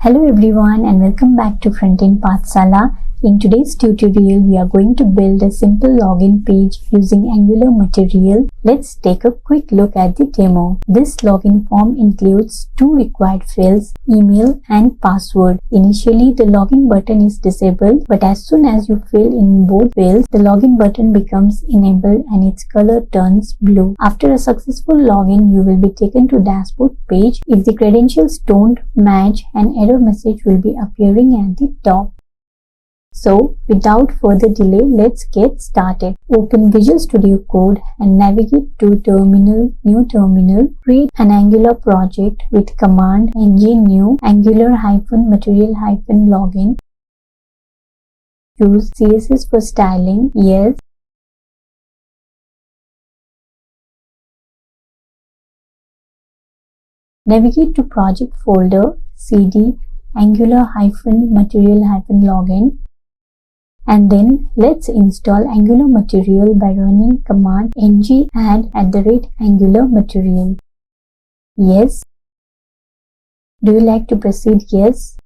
Hello everyone and welcome back to Frontend Pathsala. In today's tutorial, we are going to build a simple login page using Angular material. Let's take a quick look at the demo. This login form includes two required fields, email and password. Initially, the login button is disabled, but as soon as you fill in both fields, the login button becomes enabled and its color turns blue. After a successful login, you will be taken to dashboard page. If the credentials don't match, an error message will be appearing at the top. So, without further delay, let's get started. Open Visual Studio Code and navigate to Terminal, New Terminal. Create an Angular project with command ng new Angular-material-login. Choose CSS for styling, yes. Navigate to project folder, cd Angular-material-login. And then let's install Angular material by running command ng add@Angular material. Yes. Do you like to proceed? Yes.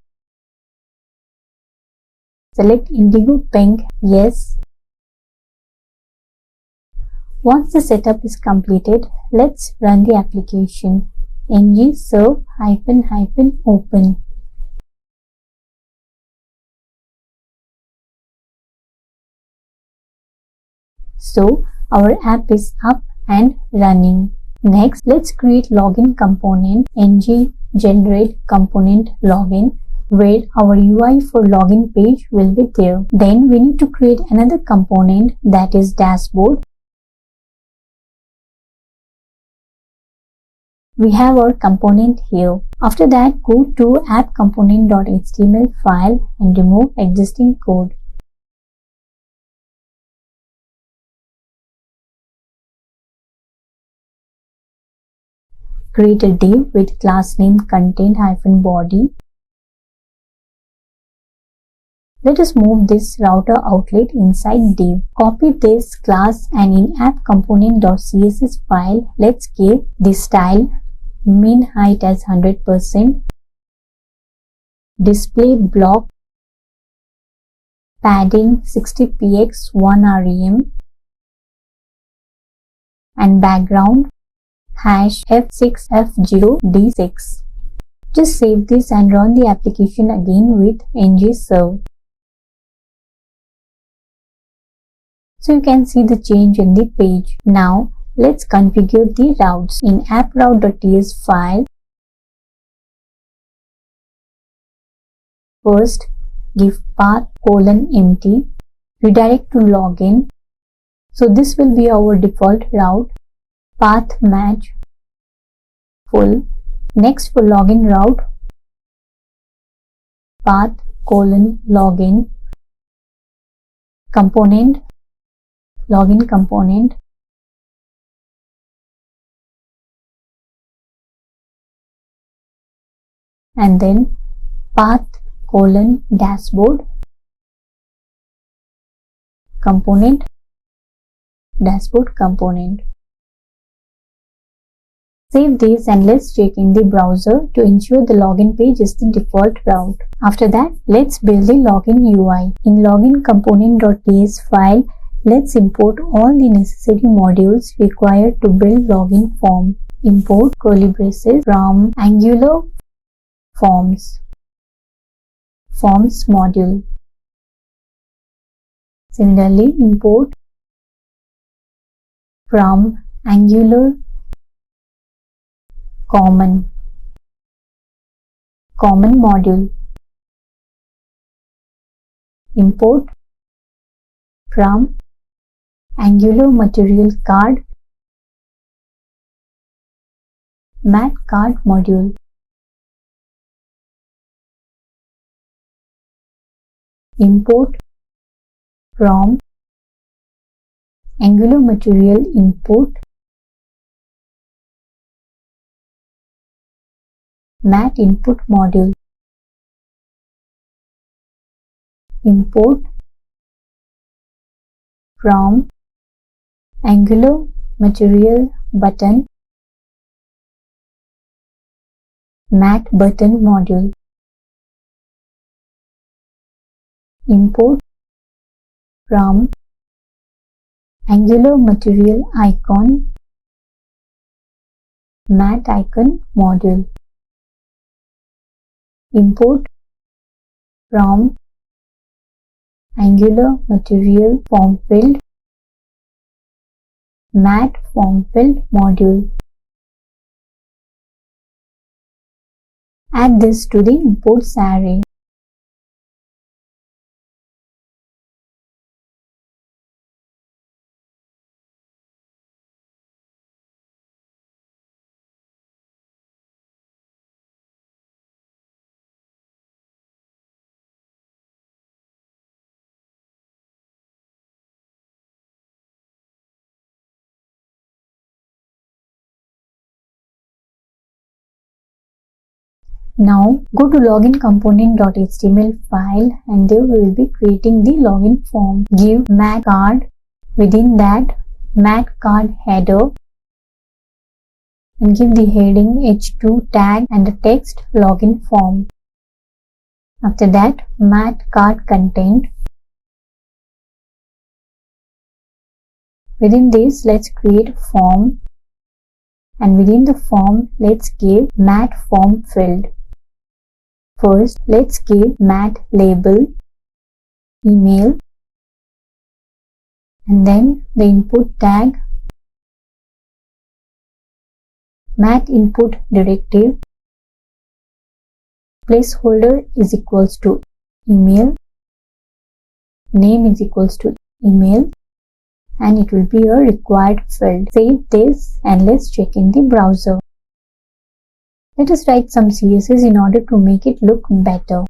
Select indigo pink. Yes. Once the setup is completed, let's run the application. ng serve -open. So, our app is up and running. Next, let's create login component ng generate component login, where our UI for login page will be there. Then we need to create another component, that is dashboard. We have our component here. After that, go to app-component.html file and remove existing code. Create a div with class name content-body. Let us move this router outlet inside div. Copy this class and in app-component.css file, let's give the style min height as 100%, display block padding 60px 1 rem, and background #f6f0d6. Just save this and run the application again with ng serve. So you can see the change in the page. Now let's configure the routes. In app-route.ts file, first give path :empty, redirect to login. So this will be our default route. Path match full. Next, for login route, path :login, component, login component, and then path :dashboard, component, dashboard component. Save this and let's check in the browser to ensure the login page is the default route. After that, let's build the login UI. In login component.ts file, let's import all the necessary modules required to build login form. Import curly braces from Angular forms module. Similarly, import from Angular common module. Import from Angular material card mat card module. Import from Angular material input mat input module. Import from Angular material button mat button module. import from Angular material icon matte icon module. Import from Angular material form field matte form field module. Add this to the imports array. Now go to login component.html file and there we will be creating the login form. Give matte card, within that matte card header, and give the heading h2 tag and the text login form. After that matte card content. Within this let's create a form, and within the form let's give matte form field. First, let's give matte label, email, and then the input tag, matte input directive, placeholder is equals to email, name is equals to email, and it will be a required field. Save this and let's check in the browser. Let us write some CSS in order to make it look better.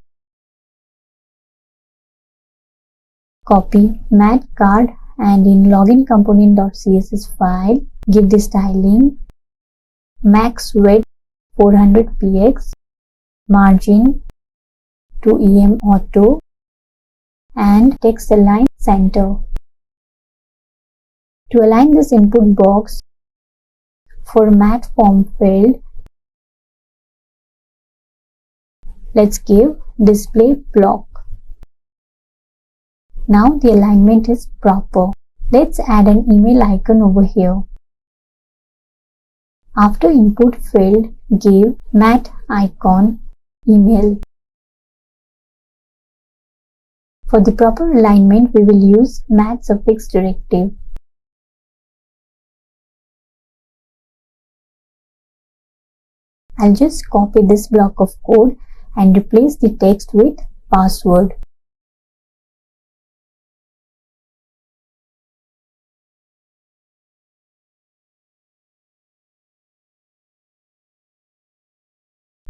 Copy matte card and in login component.css file, give the styling max width 400 px, margin to em auto, and text align center. To align this input box for matte form field, let's give display block. Now the alignment is proper. Let's add an email icon over here. After input field, give matte icon email. For the proper alignment, we will use matte suffix directive. I'll just copy this block of code and replace the text with password.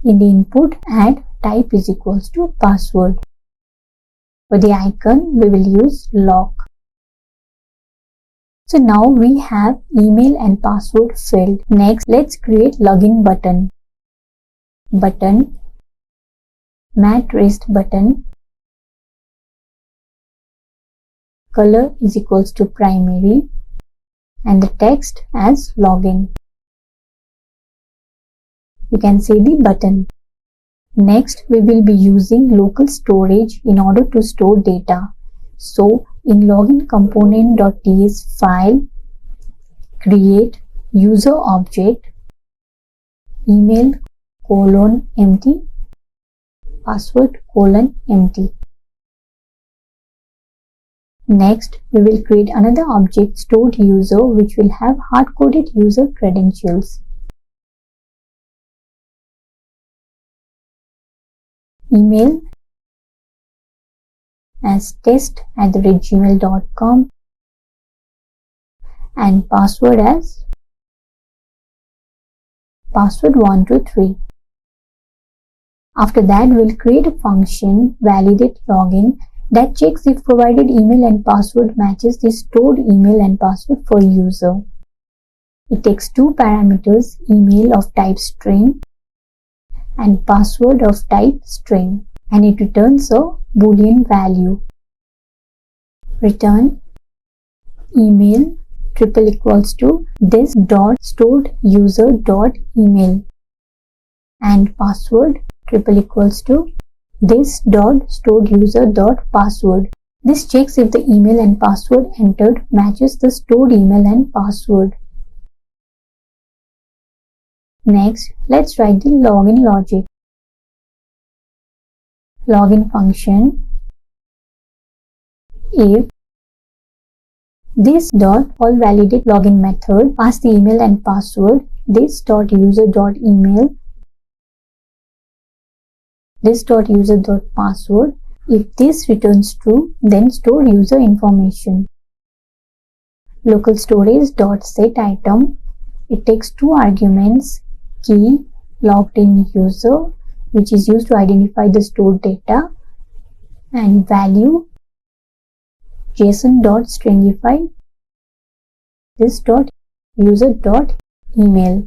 In the input, add type is equals to password. For the icon, we will use lock. So now we have email and password field. Next, let's create login button. Button, matte rest button, color is equals to primary, and the text as login. You can see the button. Next, we will be using local storage in order to store data. So, in login component.ts file, create user object, email :empty, password :empty. Next, we will create another object stored user which will have hard-coded user credentials. Email as test@gmail.com and password as password123. After that, we'll create a function validate login that checks if provided email and password matches the stored email and password for user. It takes two parameters, email of type string and password of type string, and it returns a boolean value. Return email equals to this dot stored user dot email and password equals to this dot stored user dot password. This checks if the email and password entered matches the stored email and password. Next, let's write the login logic. Login function. If this dot all validate login method pass the email and password, this dot user dot email, this dot user dot password. If this returns true, then store user information. Local storage dot set item. It takes two arguments, key logged in user, which is used to identify the stored data, and value JSON.stringify this dot user dot email.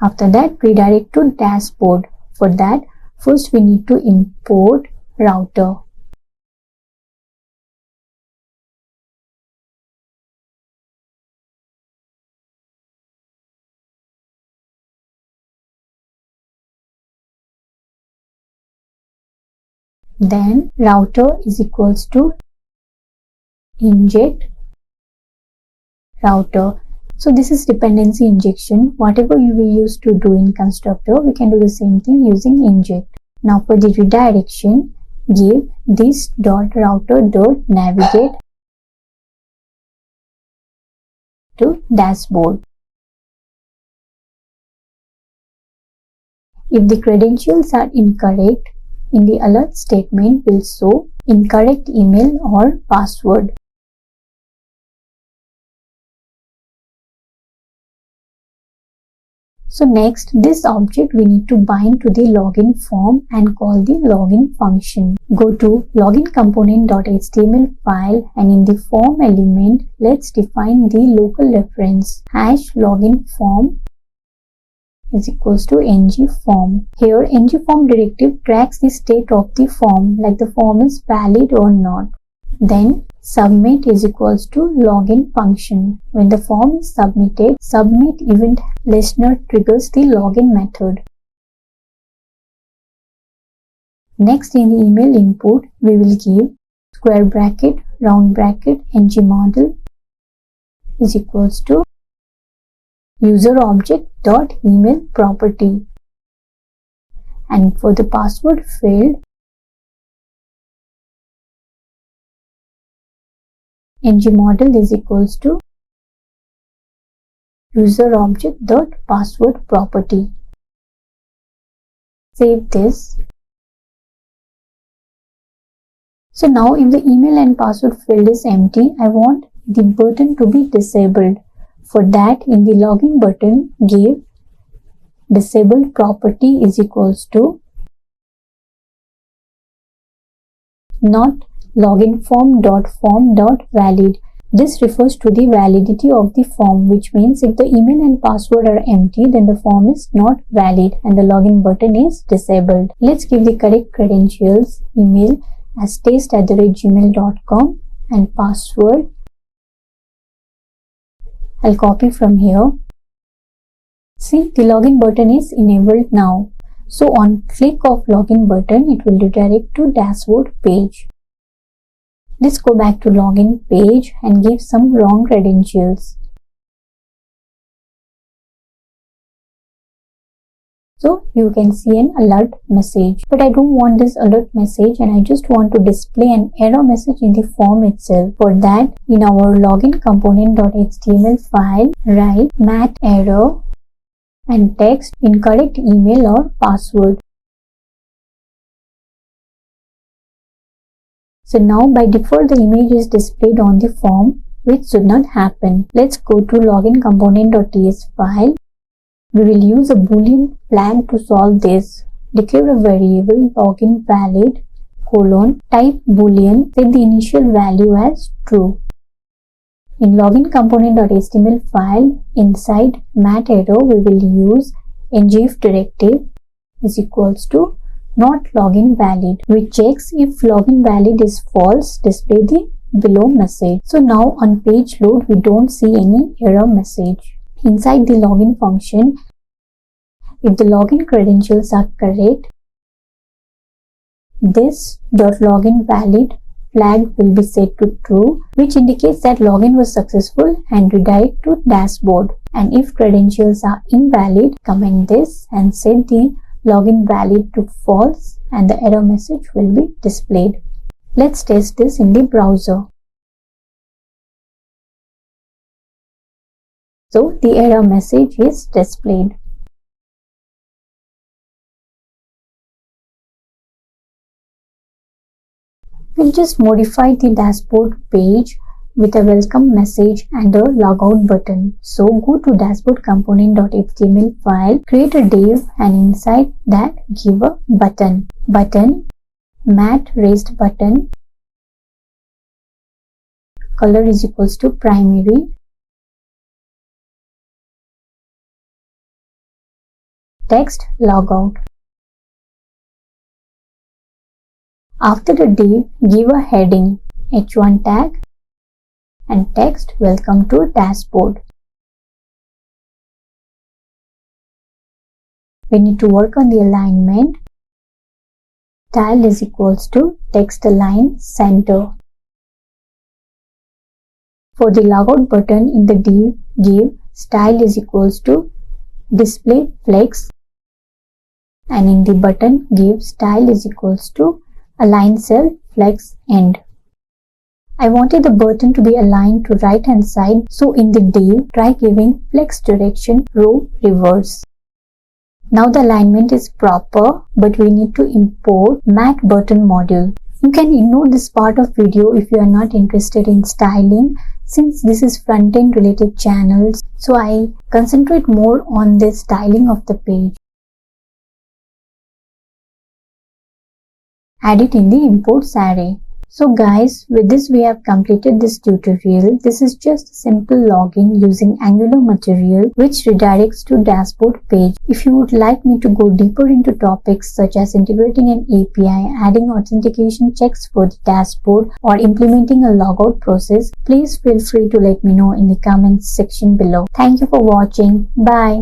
After that, redirect to dashboard. For that, first we need to import router. Then router is equals to inject router. So this is dependency injection. Whatever we used to do in constructor, we can do the same thing using inject. Now for the redirection, give this dot router dot navigate to dashboard. If the credentials are incorrect, in the alert statement will show incorrect email or password. So next, this object we need to bind to the login form and call the login function. Go to login component.html file and in the form element, let's define the local reference hash login form is equals to ngForm. Here ngForm directive tracks the state of the form, like the form is valid or not. Then submit is equals to login function. When the form is submitted, submit event listener triggers the login method. Next, in the email input, we will give square bracket, round bracket, ngModel is equals to user object dot email property, and for the password field, ngModel is equals to user object dot password property. Save this. So now if the email and password field is empty, I want the button to be disabled. For that, in the login button, give disabled property is equals to not login form dot valid. This refers to the validity of the form, which means if the email and password are empty, then the form is not valid and the login button is disabled. Let's give the correct credentials. Email as test@gmail.com and password I'll copy from here. See, the login button is enabled now. So on click of login button, it will redirect to dashboard page. Let's go back to login page and give some wrong credentials. So you can see an alert message, but I don't want this alert message and I just want to display an error message in the form itself. For that, in our login component.html file, write mat error and text incorrect email or password. So now by default the image is displayed on the form, which should not happen. Let's go to login component.ts file. We will use a boolean flag to solve this. Declare a variable login valid colon type boolean, set the initial value as true. In login component.html file, inside mat error we will use ngif directive is equals to not login valid, which checks if login valid is false, display the below message. So now on page load we don't see any error message. Inside the login function, if the login credentials are correct, this .loginValid flag will be set to true, which indicates that login was successful and redirect to dashboard. And if credentials are invalid, comment this and set the login valid to false and the error message will be displayed. Let's test this in the browser. So the error message is displayed. We'll just modify the dashboard page with a welcome message and a logout button. So go to dashboard component.html file, create a div and inside that give a button. Button, matte raised button, color is equals to primary, text logout. After the div, give a heading h1 tag and text welcome to dashboard. We need to work on the alignment. Style is equals to text align center. For the logout button in the div, give style is equals to display flex, and in the button give style is equals to align cell flex end. I wanted the button to be aligned to right hand side, so in the div try giving flex direction row reverse. Now the alignment is proper, but we need to import matte button module. You can ignore this part of video if you are not interested in styling, since this is front-end related channels, so I concentrate more on the styling of the page. Add it in the imports array. So guys, with this we have completed this tutorial. This is just a simple login using Angular material which redirects to dashboard page. If you would like me to go deeper into topics such as integrating an API, adding authentication checks for the dashboard, or implementing a logout process, please feel free to let me know in the comments section below. Thank you for watching. Bye.